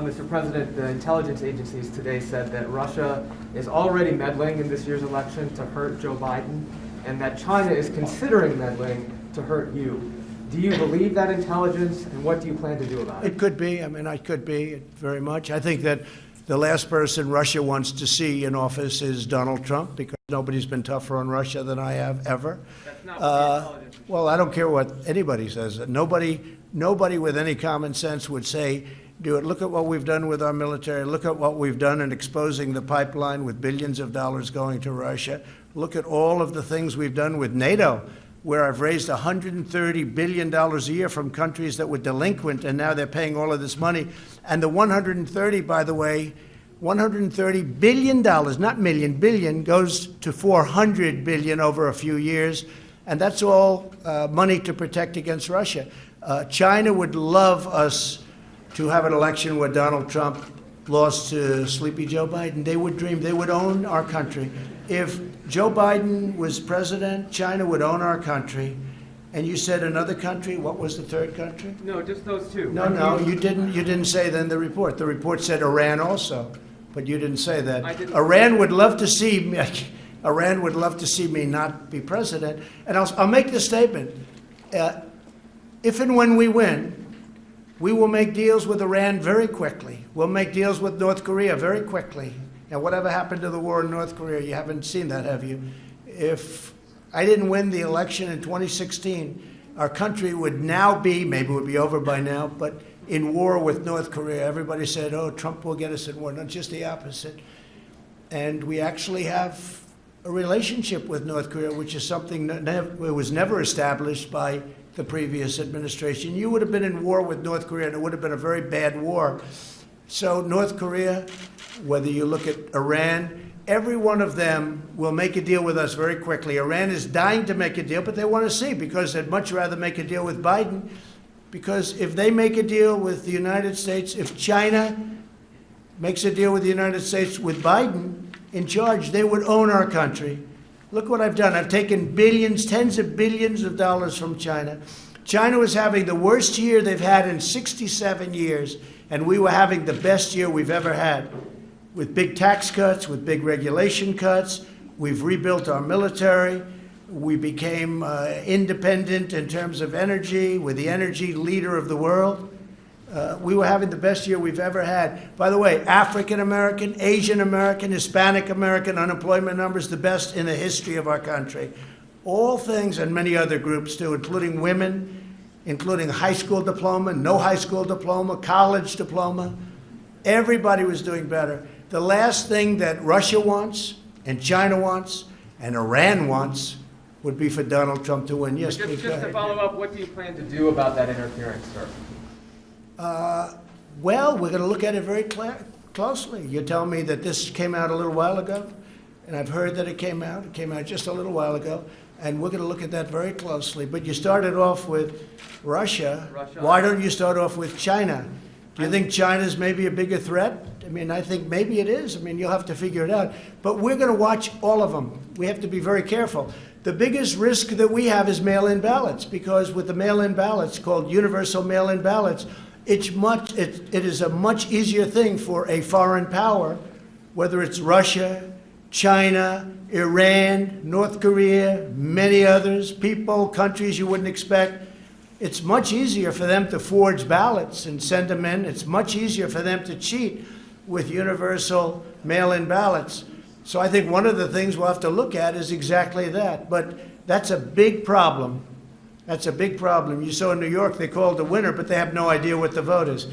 Mr. President, the intelligence agencies today said that Russia is already meddling in this year's election to hurt Joe Biden, and that China is considering meddling to hurt you. Do you believe that intelligence, and what do you plan to do about it? It could be. I mean, I could be very much. I think that the last person Russia wants to see in office is Donald Trump, because nobody's been tougher on Russia than I have ever. That's not what the intelligence is. Well, I don't care what anybody says. Nobody with any common sense would say, do it. Look at what we've done with our military. Look at what we've done in exposing the pipeline with billions of dollars going to Russia. Look at all of the things we've done with NATO, where I've raised $130 billion a year from countries that were delinquent, and now they're paying all of this money. And the 130, by the way, $130 billion, not million, billion, goes to $400 billion over a few years. And that's all money to protect against Russia. China would love us to have an election where Donald Trump lost to sleepy Joe Biden. They would dream. They would own our country. If Joe Biden was president, China would own our country. And you said another country. What was the third country? No, just those two. No, you didn't say that in the report. The report said Iran also, but you didn't say that. Iran would love to see me. Iran would love to see me not be president. And I'll make this statement. If and when we win, we will make deals with Iran very quickly. We'll make deals with North Korea very quickly. Now, whatever happened to the war in North Korea? You haven't seen that, have you? If I didn't win the election in 2016, our country would now be, maybe it would be over by now, but in war with North Korea. Everybody said, oh, Trump will get us in war. No, just the opposite. And we actually have a relationship with North Korea, which is something that was never established by the previous administration. You would have been in war with North Korea, and it would have been a very bad war. So North Korea, whether you look at Iran, every one of them will make a deal with us very quickly. Iran is dying to make a deal, but they want to see, because they'd much rather make a deal with Biden. Because if they make a deal with the United States, if China makes a deal with the United States with Biden in charge, they would own our country. Look what I've done. I've taken billions, tens of billions of dollars from China. China was having the worst year they've had in 67 years, and we were having the best year we've ever had. With big tax cuts, with big regulation cuts, we've rebuilt our military. We became independent in terms of energy. We're the energy leader of the world. We were having the best year we've ever had. By the way, African American, Asian American, Hispanic American unemployment numbers, the best in the history of our country. All things, and many other groups too, including women, including high school diploma, no high school diploma, college diploma. Everybody was doing better. The last thing that Russia wants, and China wants, and Iran wants would be for Donald Trump to win. Yes, just to follow up, what do you plan to do about that interference, sir? Well, we're going to look at it very closely. You tell me that this came out a little while ago, and I've heard that it came out. It came out just a little while ago, and we're going to look at that very closely. But you started off with Russia. Why don't you start off with China? Do you think China's maybe a bigger threat? I mean, I think maybe it is. I mean, you'll have to figure it out. But we're going to watch all of them. We have to be very careful. The biggest risk that we have is mail-in ballots, because with the mail-in ballots, called universal mail-in ballots, it is a much easier thing for a foreign power, whether it's Russia, China, Iran, North Korea, many others, people, countries you wouldn't expect. It's much easier for them to forge ballots and send them in. It's much easier for them to cheat with universal mail-in ballots. So I think one of the things we'll have to look at is exactly that. But that's a big problem. That's a big problem. You saw in New York, they called the winner, but they have no idea what the vote is.